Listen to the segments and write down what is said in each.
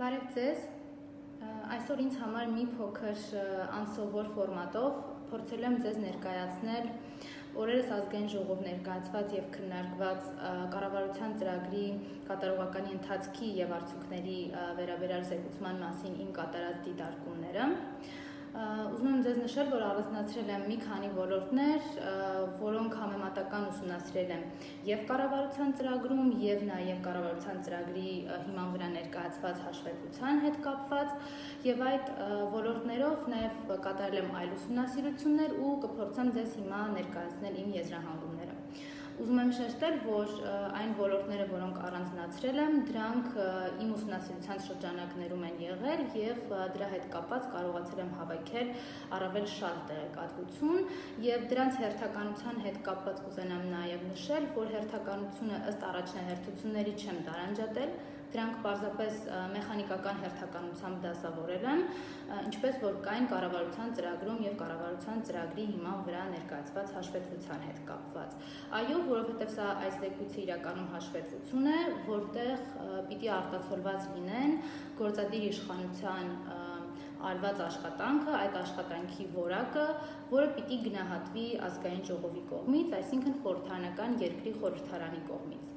Բարև ձեզ, այսօր ինձ համար մի փոքր անսովոր ֆորմատով փորձել եմ ձեզ ներկայացնել օրերս ազգային ժողով ներկայացված եւ քննարկված կառավարության ծրագրի կատարողականի ընթացքի եւ արդյունքների վերաբերյալ զեկուցման մասին իմ կատարած դիտարկումները։ Ուզում եմ ձեզ նշել, որ առանձնացրել եմ մի քանի ոլորտներ, որոնք համեմատական ուսումնասիրել եմ եւ կառավարության ծրագրում եւ նաեւ կառավարության ծրագրի հիման վրա ներկայացված հաշվետվության հետ կապված եւ այդ ոլորտներով նաեւ կատարել եմ այլ ուսումնասիրություններ ու կփորձեմ ձեզ հիմա ներկայացնել իմ եզրահանգումները։ Ուզում եմ շեշտել, որ այն ոլորտները, որոնք առանձնացրել եմ, դրանք իմ ուսումնասիրության շրջանակներում են եղել եւ դրա հետ կապված կարողացել եմ հավաքել առավել շատ տեղեկատվություն եւ դրանց հերթականության հետ կապված կուզենամ նաեւ նշել, որ հերթականությունը ըստ առաջնահերթությունների չեմ տարանջատել, դրանք պարզապես մեխանիկական հերթականությամբ դասավորել եմ, ինչպես որ կային կառավարության ծրագրում եւ կառավարության ծրագրի հիման վրա ներկայացված հաշվետվության հետ կապված։ Այո, որովհետեւ սա այս զեկույցը իրականում հաշվետվություն է, որտեղ պիտի արտացոլված լինեն գործադիր իշխանության արված աշխատանքը, այդ աշխատանքի որակը, որը պիտի գնահատվի ազգային ժողովի կողմից, այսինքն խորհրդարանական երկրի խորհրդարանի կողմից։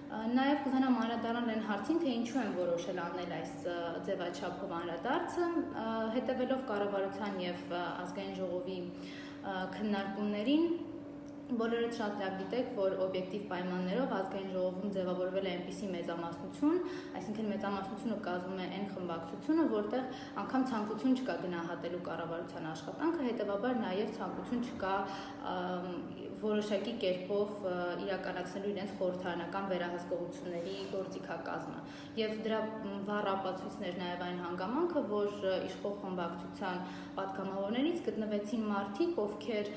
Նաև կուզենամ անդրադառնալ այն հարցին, թե ինչու են որոշել անել այս ձևաչափով անդրադարձը, հետևելով կառավարության եւ ազգային ժողովի քննարկումներին, բոլորդ շատ լավ գիտեք, որ օբյեկտիվ պայմաններով ազգային ժողովում ձևավորվել է այնպիսի մեծամասնություն, այսինքն մեծամասնությունը կազմում է այն խմբակցությունը, որտեղ անգամ ցանկություն չկա գնահատելու կառավարության աշխատանքը, հետևաբար նաև ցանկություն չկա որոշակի կերպով իրականացնելու իրենց խորհրդարանական վերահսկողությունների գործիքակազմը։ Եվ դրա վառ ապացույցն էր նաև այն հանգամանքը, որ իշխող խմբակցության պատգամավորներից գտնվեցին մարդիկ, ովքեր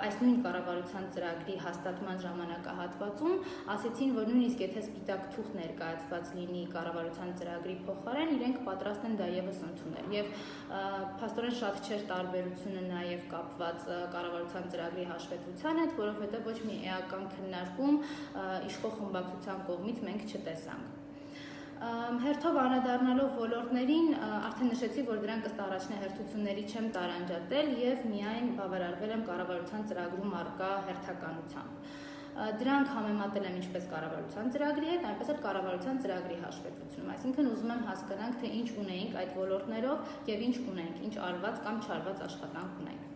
այս նույն կառավարության ծրագրի հաստատման ժամանակահատվածում ասեցին, որ նույնիսկ եթե սպիտակ թուղթ ներկայացված լինի կառավարության ծրագրի փոխարեն, իրենք պատրաստ են դա եւս ընդունել։ Եվ փաստորեն շատ չէր տարբերությունը նաեւ կապված կառավարության ծրագրի հաշվետվության հետ, որովհետեւ ոչ մի էական քննարկում իշխող խմբակցության կողմից մենք չտեսանք։ Հերթով անդրադառնալով ոլորտներին, արդեն նշեցի, որ դրանք ըստ առաջնահերթությունների չեմ տարանջատել եւ միայն բավարարվել եմ կառավարության ծրագրում առկա հերթականությամբ։ Դրանք համեմատել եմ ինչպես կառավարության ծրագրի հետ, այնպես էլ կառավարության ծրագրի հաշվետվությունում, այսինքն ուզում եմ հասկանանք, թե ինչ ունեինք այդ ոլորտներով եւ ինչ ունենք, ինչ արված կամ չարված աշխատանք ունենք։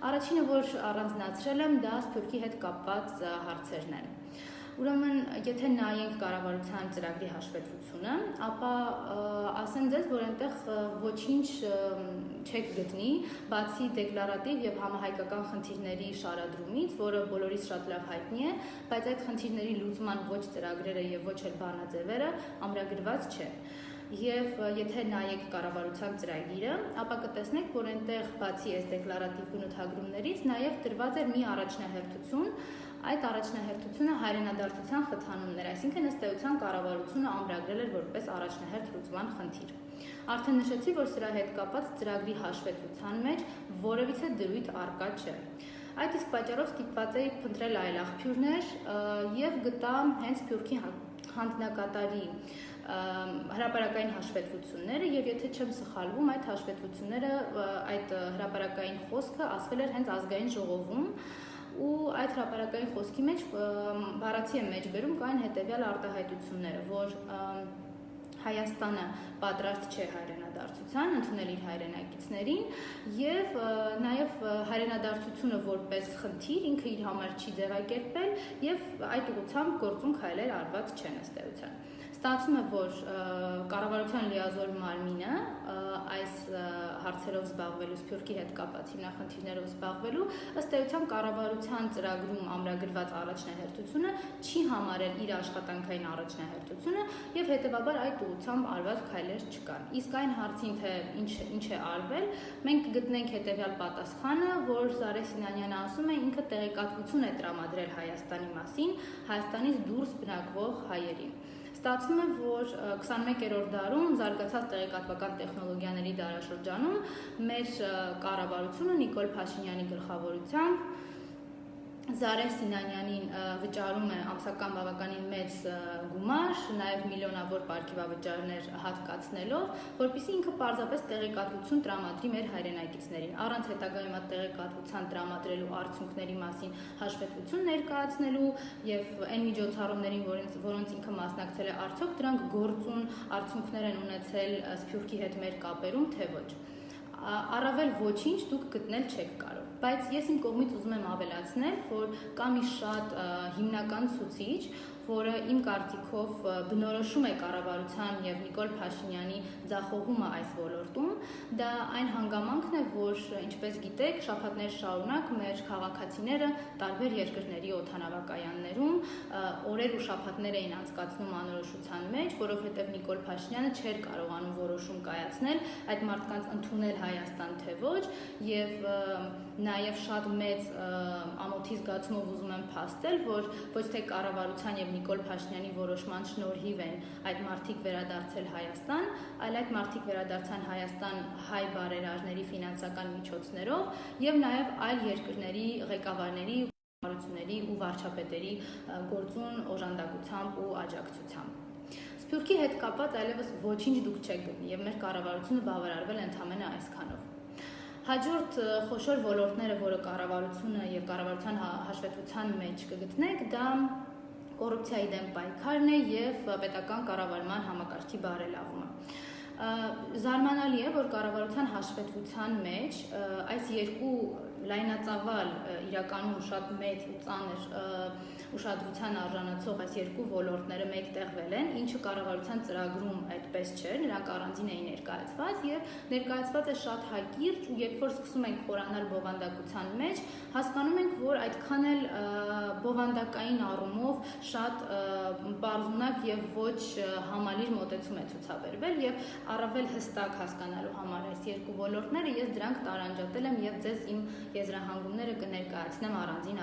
Առաջինը, որ առանձնացրել եմ, դա Սփյուռքի հետ կապված հարցերն են։ Ուրեմն, եթե նայենք կառավարության ծրագրի հաշվետվությունը, ապա ասեմ ձեզ, որ այնտեղ ոչինչ չեք գտնի, բացի դեկլարատիվ եւ համահայկական խնդիրների շարադրումից, որը բոլորիս շատ լավ հայտնի է, բայց այդ խնդիրների լուծման ոչ ծրագրերը եւ ոչ էլ բանաձևերը ամրագրված չեն։ Եվ եթե նայեք կառավարության ծրագիրը, ապա կտեսնեք, որ այնտեղ բացի այս դեկլարատիվ բնութագրումներից նաև տրված էր մի առաջնահերթություն, այդ առաջնահերթությունը հայրենադարձության խթանումն էր, այսինքն ըստ էության կառավարությունը ամրագրել էր որպես առաջնահերթ լուծման խնդիր։ Արդեն նշեցի, որ սրա հետ կապված ծրագրի հաշվետվության մեջ որևիցե դրույթ առկա չէ։ Այդ իսկ պատճառով ստիպված էի փնտրել այլ աղբյուրներ եւ գտա հենց Սփյուռքի հանձնակատարի հրապարակային հաշվետվությունները եւ եթե չեմ սխալվում, այդ հաշվետվությունները, այդ հրապարակային խոսքը ասվել էր հենց ազգային ժողովում ու այդ հրապարակային խոսքի մեջ բառացի եմ մեջբերում կային հետեւյալ արտահայտությունները, որ Հայաստանը պատրաստ չէ հայրենադարձության, ընդունել իր հայրենակիցներին եւ նաեւ հայրենադարձությունը որպես խնդիր ինքը իր համար չի ձևակերպել եւ այդ ուղղությամբ գործուն քայլեր արված չեն ըստ էության։ Ստացվում է, որ կառավարության լիազոր մարմինը այս հարցերով զբաղվելու, Սփյուռքի հետ կապված հիմնախնդիրներով զբաղվելու, ըստ էության կառավարության ծրագրում ամրագրված առաջնահերթությունը չի համարել իր աշխատանքային առաջնահերթությունը եւ հետեւաբար այդ ուղղությամբ արված քայլեր չկան։ Իսկ այն հարցին, թե ինչ է արվել, մենք կգտնենք հետեւյալ պատասխանը, որ Զարե Սինանյանը ասում է, ինքը տեղեկատվություն է տրամադրել Հայաստանի մասին, Հայաստանից դուրս բնակվող հայերին։ Ստացվում է, որ 21-րդ դարում զարգացած տեղեկատվական տեխնոլոգիաների դարաշրջանում մեր կառավարությունը Նիկոլ Փաշինյանի գլխավորությամբ Զարեհ Սինանյանին վճարում է ամսական բավականին մեծ գումար, նաև միլիոնավոր պարգևավճարներ հատկացնելով, որպեսզի ինքը պարզապես տեղեկատվություն տրամադրի մեր հայրենակիցներին, առանց հետագայում այդ տեղեկատվության տրամադրելու արդյունքների մասին հաշվետվություն ներկայացնելու եւ այն միջոցառումներին, որոնց ինքը մասնակցել է, արդյոք դրանք գործուն արդյունքներ են ունեցել Սփյուռքի հետ մեր կապերում, թե ոչ։ Առավել ոչինչ դուք գտնել չեք կարող, բայց ես իմ կողմից ուզում եմ ավելացնել, որ կա մի շատ հիմնական ցուցիչ, որը իմ կարծիքով բնորոշում է կառավարության եւ Նիկոլ Փաշինյանի ձախողումը այս ոլորտում, դա այն հանգամանքն է, որ ինչպես գիտեք, շաբաթներ շարունակ մեր քաղաքացիները տարբեր երկրների օդանավակայաններում օրեր ու շաբաթներ էին անցկացնում անորոշության մեջ, որովհետեւ Նիկոլ Փաշինյանը չէր կարողանում որոշում կայացնել այդ մարդկանց ընդունել Հայաստան թե ոչ, եւ նաեւ շատ մեծ ամոթի զգացումով ուզում եմ փաստել, որ ոչ թե կառավարության եւ Նիկոլ Փաշինյանի որոշման շնորհիվ են այդ մարդիկ վերադարձել Հայաստան, այլ այդ մարդիկ վերադարձան Հայաստան հայ բարերարների ֆինանսական միջոցներով եւ նաեւ այլ երկրների ղեկավարների, կառավարությունների ու վարչապետերի գործուն օժանդակությամբ ու աջակցությամբ։ Սփյուռքի հետ կապված այլևս ոչինչ դուք չեք գտնի եւ մեր կառավարությունը բավարարվել է ընդամենը այսքանով։ Հաջորդ խոշոր ոլորտները, որը կառավարությունը եւ կառավարության հաշվետվության մեջ կգտնեք, դա կոռուպցիայի դեմ պայքարն է եւ պետական կառավարման համակարգի բարելավումը։ Զարմանալի է, որ կառավարության հաշվետվության մեջ այս երկու լայնածավալ, իրականում շատ մեծ ու ծանր ուշադրության արժանացող այս երկու ոլորտները մեկտեղվել են, ինչը կառավարության ծրագրում այդպես չէր, նրանք առանձին էին ներկայացված եւ ներկայացված է շատ հակիրճ, ու երբ որ սկսում ենք խորանալ բովանդակության մեջ, հասկանում ենք, որ այդքան էլ բովանդակային առումով շատ պարզունակ եւ ոչ համալիր մոտեցում է ցուցաբերվել եւ առավել հստակ հասկանալու համար այս երկու ոլորտները ես դրանք տարանջատել եմ եւ ձեզ իմ եզրահանգումները կներկայացնեմ առանձին։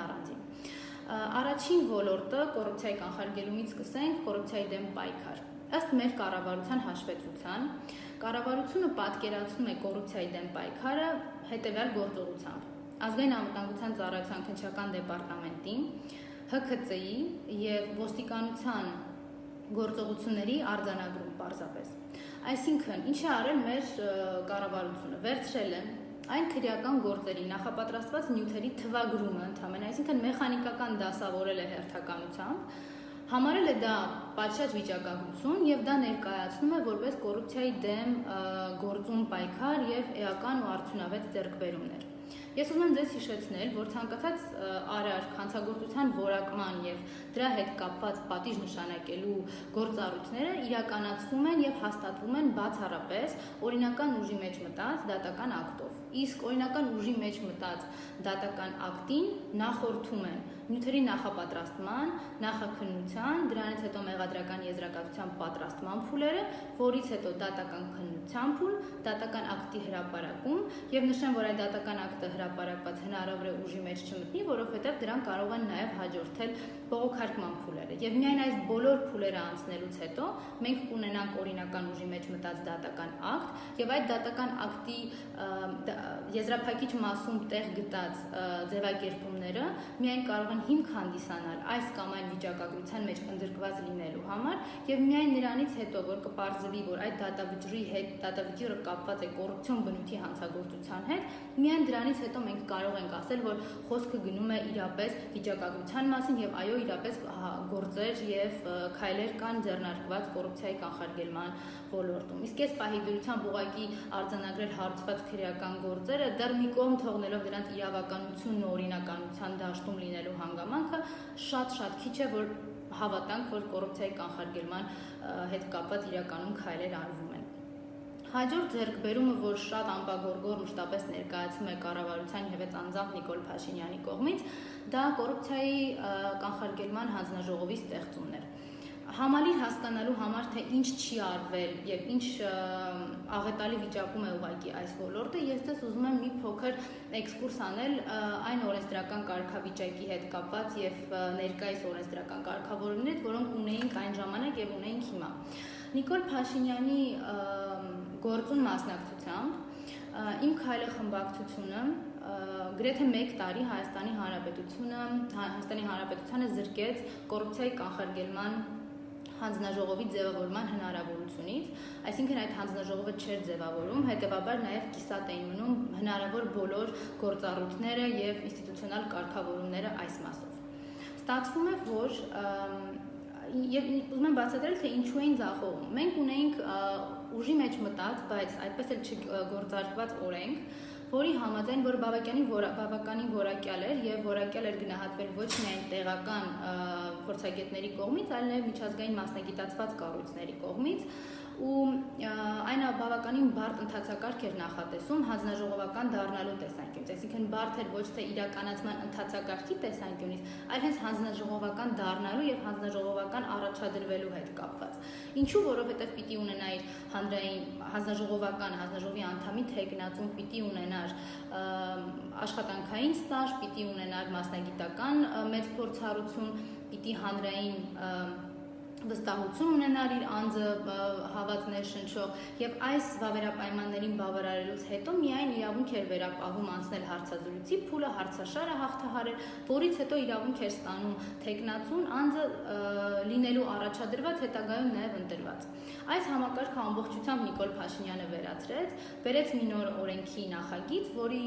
Առաջին ոլորտը կոռուպցիայի կանխարգելումից սկսենք, կոռուպցիայի դեմ պայքար։ Ըստ մեր կառավարության հաշվետվության, կառավարությունը պատկերացնում է կոռուպցիայի դեմ պայքարը հետևյալ գործողությամբ. Ազգային անվտանգության ծառայության քննչական դեպարտամենտին, ՀՔԾ-ի եւ ոստիկանության գործողությունների արձանագրում պարզապես։ Այսինքն, ինչ է արել մեր կառավարությունը, վերցրել է այն քրեական գործերի նախապատրաստված նյութերի թվագրումը ընդհանրապես, այսինքն մեխանիկական դասավորել է հերթականությամբ, համարել է դա պատշաճ վիճակագրություն եւ դա ներկայացնում է որպես կոռուպցիայի դեմ գործուն պայքար եւ էական ու արդյունավետ ձեռքբերումներ։ Ես ուզում եմ ձեզ հիշեցնել, որ ցանկացած արարք, հանցագործության որակման եւ դրա հետ կապված պատիժ նշանակելու գործառույթները իրականացվում են եւ հաստատվում են բացառապես օրինական ուժի մեջ մտած դատական ակտով։ Իսկ օրինական ուժի մեջ մտած դատական ակտին նախորդում են նյութերի նախապատրաստման, նախաքննության, դրանից հետո մեղադրական եզրակացության պատրաստման փուլերը, որից հետո դատական քննության փուլ, դատական ակտի հրապարակում եւ նշեմ, որ այդ դատական ակտը հրապարակված հնարավոր է ուժի մեջ չմտնի, որովհետեւ դրան կարող են նաեւ հաջորդել բողոքարկման փուլերը։ Եվ միայն այս բոլոր փուլերը անցնելուց հետո մենք կունենանք օրինական ուժի մեջ մտած դատական ակտ եւ այդ դատական ակտի եզրափակիչ մասում տեղ գտած ձևակերպումները միայն կարող են հիմք հանդիսանալ այս կամ այն վիճակագրության մեջ ընդգրկված լինելու համար եւ միայն նրանից հետո, որ կպարզվի, որ այդ դատավճիռը կապված է կոռուպցիոն բնույթի հանցագործության հետ, միայն դրանից հետո մենք կարող ենք ասել, որ խոսքը գնում է իրապես վիճակագրության մասին եւ այո, իրապես գործեր եւ քայլեր կան ձեռնարկված կոռուպցիայի կանխարգելման ոլորտում։ Իսկ այս պահի դրությամբ ուղղակի արձանագրել հարուցված քրեական գործերը դեռ մի կողմ թողնելով դրանց իրավականությունն ու օրինականության դաշտում լինելու հանգամանքը շատ քիչ է, որ հավատանք, որ կոռուպցիայի կանխարգելման հետ կապված իրականում քայլեր արվում են։ Հաջորդ ձեռքբերումը, որ շատ անպագորգոր մշտապես ներկայացվում է կառավարության եւ անձամբ Նիկոլ Փաշինյանի կողմից, դա կոռուպցիայի կանխարգելման հանձնաժողովի ստեղծումն էր։ Համալիր հասկանալու համար, թե ինչ չի արվել եւ ինչ աղետալի վիճակում է ուղղակի այս ոլորտը, ես դες ուզում եմ մի փոքր էքսկուրս անել այն օրենսդրական կարգավիճակի հետ կապված եւ ներկայիս օրենսդրական կարգավորումների, որոնք ունեինք այն ժամանակ եւ ունեինք հիմա։ Նիկոլ Փաշինյանի գործուն մասնակցությամբ Իմ քայլը խմբակցությունը գրեթե 1 տարի Հայաստանի Հանրապետությանը զրկեց կոռուպցիայի կանխարգելման հանձնաժողովի ձևավորման հնարավորությունից, այսինքն այդ հանձնաժողովը չէր ձևավորում, հետևաբար նաև կիսատ էին մնում հնարավոր բոլոր գործառույթները եւ ինստիտուցիոնալ կարգավորումները այս մասով։ Ստացվում է, որ եւ ուզում եմ բացատրել, թե ինչու էին ձախողում։ Մենք ունեինք ուժի մեջ մտած, բայց այդպես էլ չգործարկված օրենք, որի համաձայն, որ բավականին որակյալ էր եւ որակյալ էր գնահատվել ոչ միայն տեղական փորձագետների կողմից, այլ նաեւ միջազգային մասնագիտացված կառույցների կողմից, ու այն բավականին բարդ ընթացակարգ էր նախատեսում հանձնաժողովական դառնալու տեսանկյունից, այսինքն բարդ էր ոչ թե իրականացման ընթացակարգի տեսանկյունից, այլ հենց հանձնաժողովական դառնալու եւ հանձնաժողովական առաջադրվելու հետ կապված։ Ինչու, որովհետեւ պիտի ունենայր հանձնաժողովի անդամի թեկնածուն, պիտի ունենար աշխատանքային ստաժ, պիտի ունենար մասնագիտական մեծ փորձառություն, պիտի հանրային վստահություն ունենար իր անձը հավատ ներշնչող եւ այս վավերապայմաններին բավարարելուց հետո միայն իրավունք էր վերապահում անցնել հարցազրույցի փուլը, հարցաշարը հաղթահարել, որից հետո իրավունք էր ստանում թեկնածուն անձը լինելու առաջադրված, հետագայում նաեւ ընտրված։ Այս համակարգը ամբողջությամբ Նիկոլ Փաշինյանը վերացրեց, բերեց մի նոր օրենքի նախագիծ, որի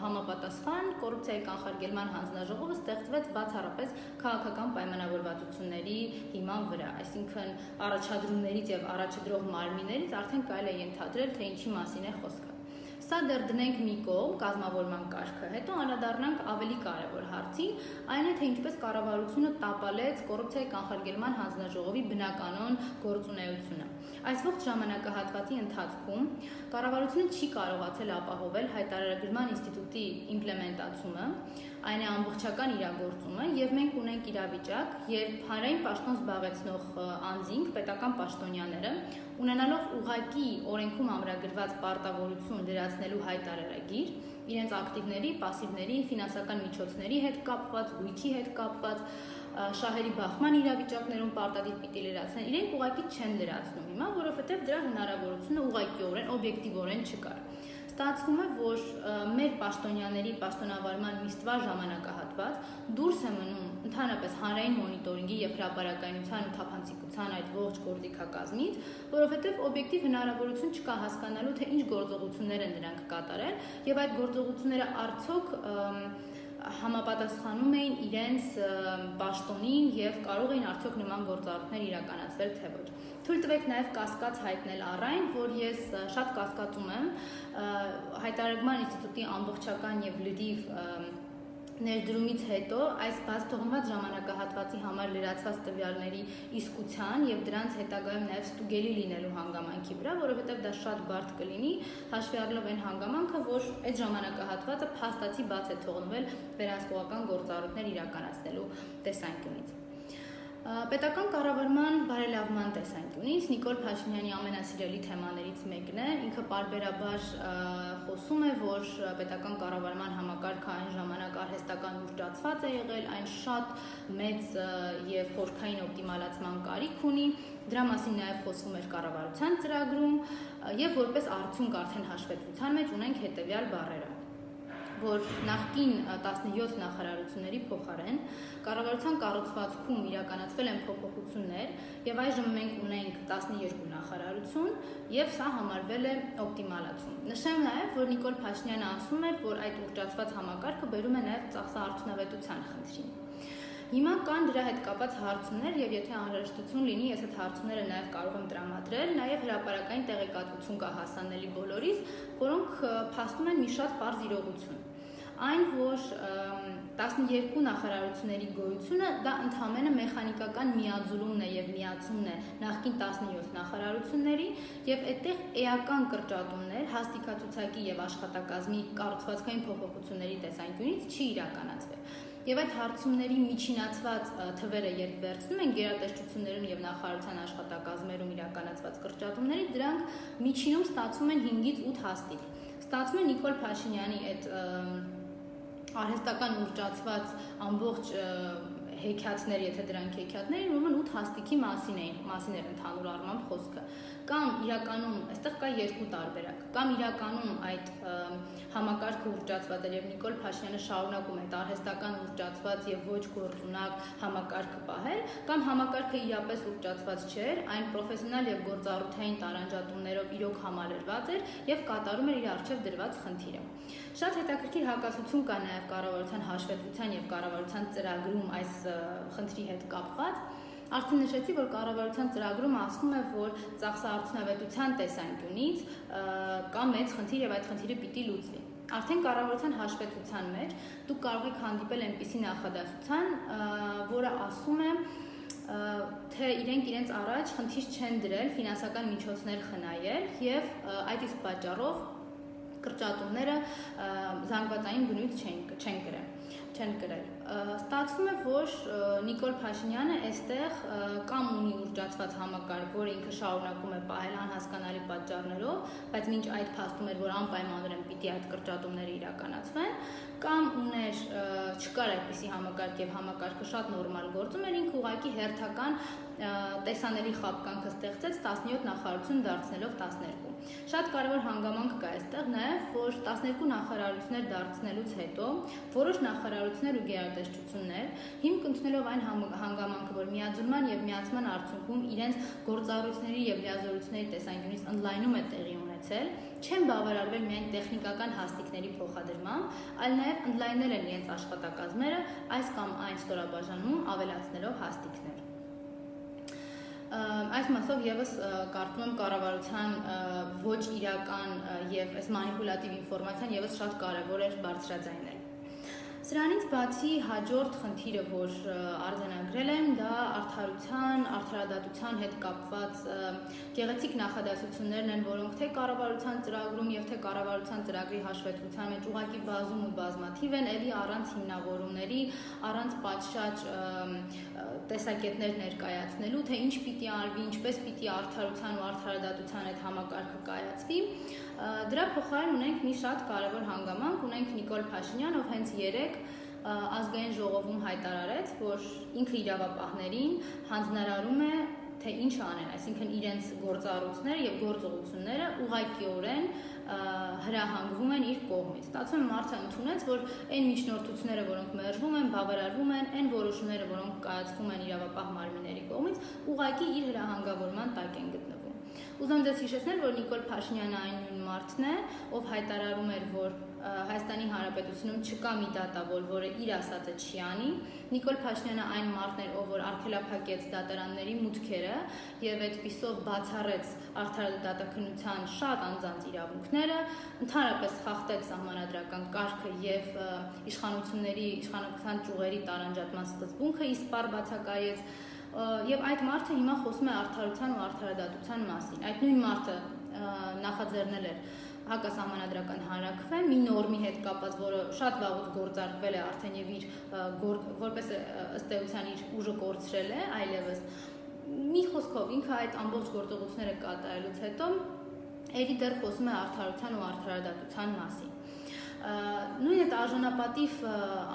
համապատասխան կոռուպցիայի կանխարգելման հանձնաժողովը ստեղծվեց բացառապես քաղաքական պայմանավորվածությունների հիման վրա, այսինքն առաջադրումներից եւ առաջադրող մարմիններից արդեն կարելի է ենթադրել, թե ինչի մասին է խոսքը։ Սա դեռ դնենք մի կողմ կազմավորման կարգը, հետո անդրադառնանք ավելի կարևոր հարցին, այն է, թե ինչպես կառավարությունը տապալեց կոռուպցիայի կանխարգելման հանձնաժողովի բնականոն գործունեությունը։ Այս ողջ ժամանակահատվածի ընթացքում կառավարությունը չի կարողացել ապահովել հայտարարագրման ինստիտուտի իմպլեմենտացումը, այն է ամբողջական իրագործումը, եւ մենք ունենք իրավիճակ, երբ հանրային պաշտոն զբաղեցնող անձինք, պետական պաշտոնյաները, ունենալով ուղղակի օրենքում ամրագրված պարտավորություն լրացնելու հայտարարագիր, իրենց ակտիվների, պասիվների, ֆինանսական միջոցների հետ կապված, գույքի հետ կապված, շահերի բախման իրավիճակներում պարտադիր պիտի լրացնեն, իրենք ուղղակի չեն լրացնում հիմա, որովհետև դրա հնարավորությունը ուղղակիորեն, օբյեկտիվորեն չկար։ Ստացվում է, որ մեր պաշտոնյաների պաշտոնավարման մի ստվար ժամանակահատված դուրս է մնում ընդհանրապես հանրային մոնիտորինգի եւ հրապարակայնության ու թափանցիկության այդ ողջ գործիքակազմից, որովհետեւ օբյեկտիվ հնարավորություն չկա հասկանալու, թե ինչ գործողություններ են նրանք կատարել եւ այդ գործողությունները արդյոք համապատասխանում էին իրենց պաշտոնին եւ կարող էին արդյոք նման գործառույթներ իրականացվել թե ոչ։ Թույլ տվեք նաեւ կասկած հայտնել առ այն, որ ես շատ կասկածում եմ հայտարարման ինստիտուտի ամբողջական եւ լրիվ ներդրումից հետո այս բաց թողնված ժամանակահատվածի համար լրացված տվյալների իսկության եւ դրանց հետագայում նաեւ ստուգելի լինելու հանգամանքի վրա, որովհետեւ դա շատ բարդ կլինի, հաշվի առնելով այն հանգամանքը, որ այդ ժամանակահատվածը փաստացի բաց է թողնվել վերահսկողական գործառույթներ իրականացնելու տեսանկյունից։ Պետական կառավարման բարելավման տեսանկյունից Նիկոլ Փաշինյանի ամենասիրելի թեմաներից մեկն է, ինքը պարբերաբար խոսում է, որ պետական կառավարման համակարգը այն ժամանակ արհեստական ուժացված է եղել, այն շատ մեծ եւ խորքային օպտիմալացման կարիք ունի, դրա մասին նաեւ խոսվում էր կառավարության ծրագրում եւ որպես արդյունք արդեն հաշվետվության մեջ ունենք հետեւյալ բառերը, որ նախկին 17 նախարարությունների փոխարեն կառավարության կառուցվածքում իրականացվել են փոփոխություններ եւ այժմ մենք ունենք 12 նախարարություն եւ սա համարվել է օպտիմալացում։ Նշեմ նաեւ, որ Նիկոլ Փաշինյանը ասում էր, որ այդ ուռճացված համակարգը բերում է նաեւ ծախսաարդյունավետության խնդրին։ Հիմա կան դրա հետ կապված հարցումներ եւ եթե անհրաժեշտություն լինի, ես այդ հարցումները նաեւ կարող եմ տրամադրել, նաեւ հրապարակային տեղեկատվություն կա հասանելի բոլորիս, որոնք փաստում են մի շատ պարզ իրողություն։ Այն, որ 12 նախարարությունների գոյությունը դա ընդհանրապես մեխանիկական միաձուլումն է եւ միացումն է նախկին 17 նախարարությունների եւ այդտեղ էական կրճատումներ հաստիկացուցակի եւ աշխատակազմի կառուցվածքային փոփոխությունների տեսանկյունից չի իրականացվել։ Եվ այդ հարցումների միջինացված թվերը երբ վերցնում են գերատեսչություններում եւ նախարարության աշխատակազմերում իրականացված կրճատումների, դրանք միջինում ստացվում են 5-ից 8 հաստիկ։ Ստացվում է Նիկոլ Փաշինյանի այդ արհեստական ուռճացված ամբողջ հեքիաթներ, եթե դրանք հեքիաթներ են, ուրեմն 8 հաստիքի մասին էր ընդհանուր առմամբ խոսքը։ Կամ իրականում այստեղ կա երկու տարբերակ, կամ իրականում այդ համակարգը ուռճացված էր եւ Նիկոլ Փաշինյանը շարունակում է այդ արհեստական ուռճացված եւ ոչ գործունակ համակարգը պահել, կամ համակարգը իրապես ուռճացված չէր, այն պրոֆեսիոնալ եւ գործառութային տարանջատումներով իրոք համալրված էր եւ կատարում էր իր առջեւ դրված խնդիրը։ Շատ հետաքրքիր հակասություն կա նաեւ կառավարության հաշվետվության եւ կառավարության ծրագրում այս խնդրի հետ կապված։ Արդեն նշեցի, որ կառավարության ծրագրում ասվում է, որ ծախսահարցնավետության տեսանկյունից կա մեծ խնդիր եւ այդ խնդիրը պիտի լուծվի։ Արդեն կառավարության հաշվետվության մեջ դուք կարող եք հանդիպել այնպիսի նախադասության, որը ասում է, թե իրենք իրենց առաջ խնդիր չեն դրել ֆինանսական միջոցներ խնայել եւ այդ իսկ պատճառով կրճատումները զանգվածային բնույթ չեն կրել։ Ստացվում է, որ Նիկոլ Փաշինյանը այստեղ կամ ունի ուռճացված համակարգ, որը ինքը շարունակում է պահել անհասկանալի պատճառներով, բայց մինչ այդ փաստում էր, որ անպայմանորեն պիտի այդ կրճատումները իրականացվեն, կամ չկար այդպիսի համակարգ եւ համակարգը շատ նորմալ գործում էր, ինքը ուղղակի հերթական տեսանելի խապկանքը ստեղծեց 17 նախարարություն դարձնելով 12։ Շատ կարևոր հանգամանք կա այստեղ նաև, որ 12 նախարարություններ դարձնելուց հետո որոշ նախարարություններ ու գերատեսչություններ հիմք ընդունելով այն հանգամանքը, որ միաձուլման եւ միացման արդյունքում իրենց գործառույթների եւ լիազորությունների տեսանկյունից ընդլայնում է տեղի ունեցել, չեն բավարարվել միայն տեխնիկական հաստիկների փոխադրմամբ, այլ նաև ընդլայնել են իրենց աշխատակազմերը այս կամ այն ստորաբաժանում ավելացնելով հաստիկներ։ Այս մասով եւս կարծում եմ կառավարության ոչ իրական եւ այս մանիպուլատիվ ինֆորմացիան եւս շատ կարեւոր էր բարձրաձայնել։ Սրանից բացի հաջորդ խնդիրը, որ արձանագրել եմ, դա արդարության, արդարադատության հետ կապված գեղեցիկ նախադասություններն են, որոնք թե կառավարության ծրագրում եւ թե կառավարության ծրագրի հաշվետվության մեջ ուղղակի բազում ու բազմաթիվ են, ելի առանց հիմնավորումների, առանց պատշաճ տեսակետներ ներկայացնելու, թե ինչ պիտի արվի, ինչպես պիտի արդարության ու արդարադատության այդ համակարգը կայացվի։ Դրա փոխարեն ունենք մի շատ կարևոր հանգամանք, ունենք Նիկոլ Փաշինյան, ով հենց երեկ ազգային ժողովում հայտարարեց, որ ինքը իրավապահներին հանձնարարում է, թե ինչ անեն, այսինքն իրենց գործառույթները եւ գործողությունները ուղղակիորեն հրահանգվում են իր կողմից։ Ստացվում է մարդը ընդունեց, որ այն միջնորդությունները, որոնք մերժվում են, բավարարվում են, այն որոշումները, որոնք կայացվում են իրավապահ մարմինների կողմից, ուղղակի իր հրահանգավորման տակ են գտնվում։ Ուզում ձեզ հիշեցնել, որ Նիկոլ Փաշինյանը այն նույն մարդն է, ով հայտարարում էր, որ Հայաստանի Հանրապետությունում չկա մի դատավոր, որը իր ասածը չի անի։ Նիկոլ Փաշինյանը այն մարդն էր, ով որ արգելափակեց դատարանների մուտքերը եւ այդպիսով բացառեց արդարադատականության շատ անձանց իրավունքները, ընդհանրապես խախտեց սահմանադրական կարգը եւ իշխանության ճյուղերի տարանջատման սկզբունքը իսպառ բացակայեց։ Եվ այդ մարդը հիմա խոսում է արդարության ու արդարադատության մասին։ Այդ նույն մարդը նախաձեռնել էր հակասահմանադրական հանրաքվե մի նորմի հետ կապված, որը շատ վաղուց գործարկվել է արդեն եւ իր որպես ըստ էության իր ուժը կորցրել է այլևս։ Մի խոսքով ինքը այդ ամբողջ գործողությունները կատարելուց հետո երի դեռ խոսում է արդարության ու արդարադատության մասին։ Նույն այդ արժանապատիվ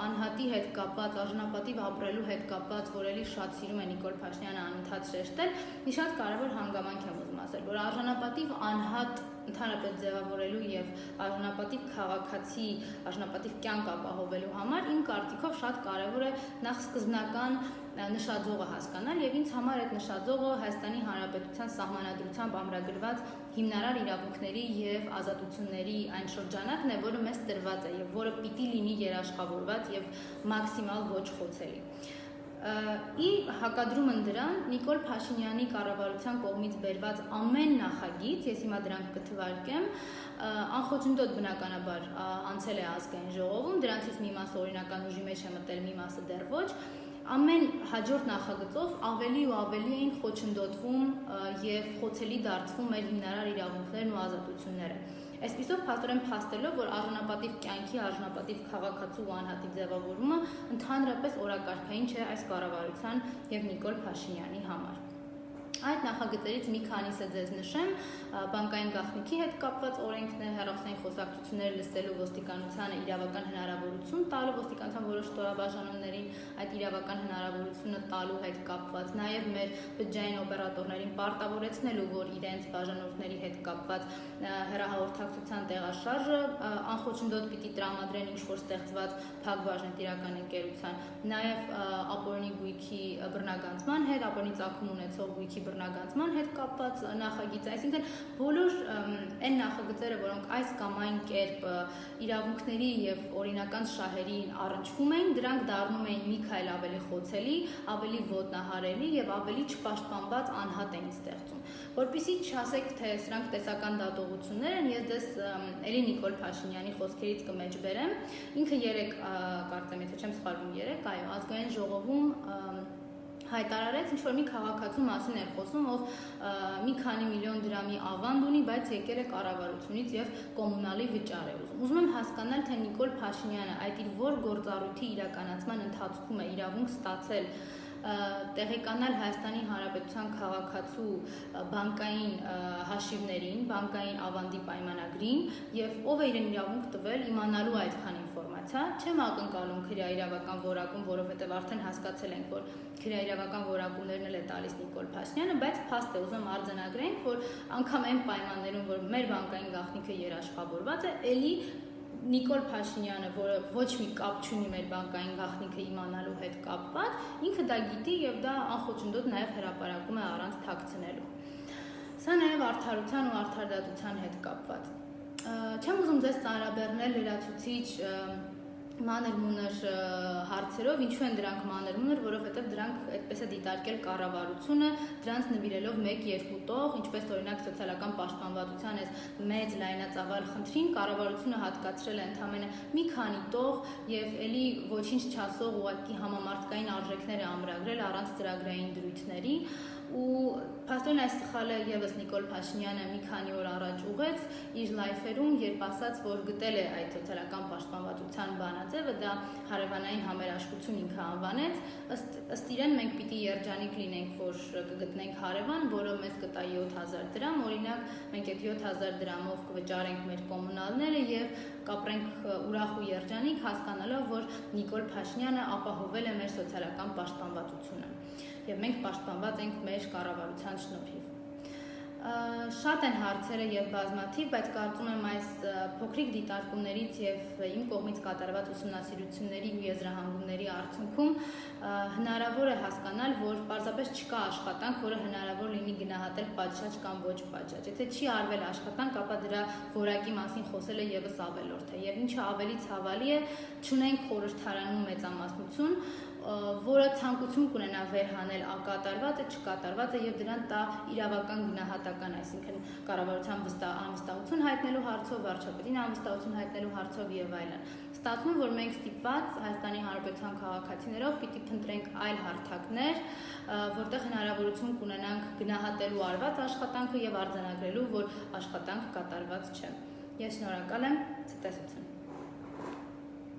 անհատի հետ կապված, արժանապատիվ ապրելու հետ կապված, որ էլի շատ սիրում է Նիկոլ Փաշինյանը անընդհատ շեշտել, մի շատ կարևոր հանգամանք եմ ուզում ասել, որ արժանապատիվ անհատ ընդհանրապես ձևավորելու եւ արժանապատիվ քաղաքացի, արժանապատիվ կյանք ապահովելու համար իմ կարծիքով շատ կարևոր է նախ սկզբնական նշաձողը հասկանալ եւ ինձ համար այդ նշաձողը Հայաստանի Հանրապետության սահմանադրությամբ ամրագրված հիմնարար իրավունքների եւ ազատությունների այն շրջանակն է, որը մեզ տրված է եւ որը պիտի լինի երաշխավորված եւ մաքսիմալ ոչ խոցելի։ Ի հակադրումն դրան Նիկոլ Փաշինյանի կառավարության կողմից բերված ամեն նախագիծ, ես հիմա դրանք կթվարկեմ, անխոչնդոտ բնականաբար անցել է ազգային ժողովում, դրանցից մի մասը օրինական ուժի մեջ է մտել, մի մասը դեռ ոչ, ամեն հաջորդ նախագծով ավելի ու ավելի էին խոչընդոտվում եւ խոցելի դարձվում մեր հիմնարար իրավունքներն ու ազատությունները։ Այսպիսով փաստորեն փաստելով, որ արժանապատիվ կյանքի, արժանապատիվ քաղաքացու ու անհատի ձևավորումը ընդհանրապես օրակարգային չէ այս կառավարության եւ Նիկոլ Փաշինյանի համար։ Այդ նախագծերից մի քանիսը ձեզ նշեմ, բանկային գաղտնիքի հետ կապված օրենքն է, հեռախոսային խոսակցությունները լսելու ոստիկանությանը իրավական հնարավորություն տալու ոստիկանության որոշ ստորաբաժանումներին այդ իրավական հնարավորությունը տալու հետ կապված, նաև մեր բջջային օպերատորներին պարտավորեցնելու, որ իրենց բաժանորդների հետ կապված հեռահաղորդակցության տեղաշարժը անխոչնդոտ պիտի տրամադրեն ինչ-որ ստեղծված փակ բաժնետիրական ընկերության, նաև ապօրինի գույքի բռնագանձման հետ, ապօրինի ծագում ունեցող գույքի բռնագանձման հետ կապված նախագիծ, այսինքն բոլոր այն նախագծերը, որոնք այս կամ այն կերպ իրավունքների եւ օրինական շահերին առնչվում էին, դրանք դառնում էին մի քայլ ավելի խոցելի, ավելի ոտնահարելի եւ ավելի չպաշտպանված անհատ էին ստեղծում։ Որպեսզի չասեք, թե սրանք տեսական դատողություններ են, ես դες էլի Նիկոլ Փաշինյանի խոսքերից կմեջբերեմ, ինքը երեք կարծեմ, եթե չեմ սխալվում, այո, ազգային ժողովում հայտարարեց, ինչ որ մի քաղաքացու մասին էր խոսում, ով մի քանի միլիոն դրամի ավանդ ունի, բայց եկել է կառավարությունից եւ կոմունալի վճար է ուզում։ Ուզում եմ հասկանալ, թե Նիկոլ Փաշինյանը այդ իր որ գործառույթի իրականացման ընթացքում է իրավունք ստացել տեղեկանալ Հայաստանի Հանրապետության քաղաքացու բանկային հաշիվներին, բանկային ավանդի պայմանագրին եւ ով է իրեն իրավունք տվել իմանալու այդքան ինֆորմացիա, չեմ ակնկալում քրեաիրավական որակում, որովհետեւ արդեն հասկացել ենք, որ քրեաիրավական որակումներն էլ է տալիս Նիկոլ Փաշինյանը, բայց փաստ է ուզում արձանագրենք, որ անգամ այն պայմաններում, որ մեր բանկային գաղտնիքը երաշխավորված է, էլի Նիկոլ Փաշինյանը, որը ոչ մի կապ չունի մեր բանկային գաղտնիքը իմանալու հետ կապված, ինքը դա գիտի եւ դա անխոչնդոտ նաեւ հրապարակում է առանց թաքցնելու։ Սա նաեւ արդարության ու արդարդատության հետ կապված։ Չեմ ուզում ձեզ ծանրաբեռնել լրացուցիչ մանր-մունր հարցերով, ինչու են դրանք մանր-մունր, որովհետև դրանք այդպես է դիտարկել կառավարությունը, դրանց նվիրելով 1-2 տող, ինչպես օրինակ սոցիալական պաշտպանվածության այս մեծ լայնածավալ խնդրին, կառավարությունը հատկացրել է ընդամենը մի քանի տող եւ էլի ոչինչ չասող ուղղակի համամարտկային արժեքներ է ամրագրել առանց ծրագրային դրույթների ու փաստորեն այս սխալը եւս Նիկոլ Փաշինյանը մի քանի օր առաջ ուղեց իր լայֆերում, երբ ասաց, որ գտել է այդ սոցիալական պաշտպանվածության բանաձևը, դա հարևանային համերաշխություն ինքը անվանեց, ըստ իրեն մենք պիտի երջանիկ լինենք, որ կգտնենք հարևան, որը մեզ կտա 7000 դրամ, օրինակ մենք այդ 7000 դրամով կվճարենք մեր կոմունալները եւ կապրենք ուրախ ու երջանիկ, հասկանալով, որ Նիկոլ Փաշինյանը ապահովել է մեր սոցիալական պաշտպանվածությունը եւ մենք պաշտպանված ենք մեր կառավարության շնորհիվ։ Շատ են հարցերը եւ բազմաթիվ, բայց կարծում եմ այս փոքրիկ դիտարկումներից եւ իմ կողմից կատարված ուսումնասիրությունների ու եզրահանգումների արդյունքում հնարավոր է հասկանալ, որ պարզապես չկա աշխատանք, որը հնարավոր լինի գնահատել պատշաճ կամ ոչ պատշաճ։ Եթե չի արվել աշխատանք, ապա դրա որակի մասին խոսելը եւս ավելորդ է։ Եվ ինչը ավելի ցավալի է, չունենք խորհրդարանում մեծամասնություն, որը ցանկություն կունենա վերհանել ակատարվածը, չկատարվածը եւ դրան տա իրավական գնահատական, այսինքն կառավարության անվստահություն հայտնելու հարցով, վարչապետին անվստահություն հայտնելու հարցով եւ այլն։ Ստացվում է, որ մենք ստիպված Հայաստանի Հանրապետության քաղաքացիներով պիտի փնտրենք այլ հարթակներ, որտեղ հնարավորություն կունենանք գնահատելու արված աշխատանքը եւ արձանագրելու, որ աշխատանք կատարված չէ։ Ես շնորհակալ եմ, ցտեսություն։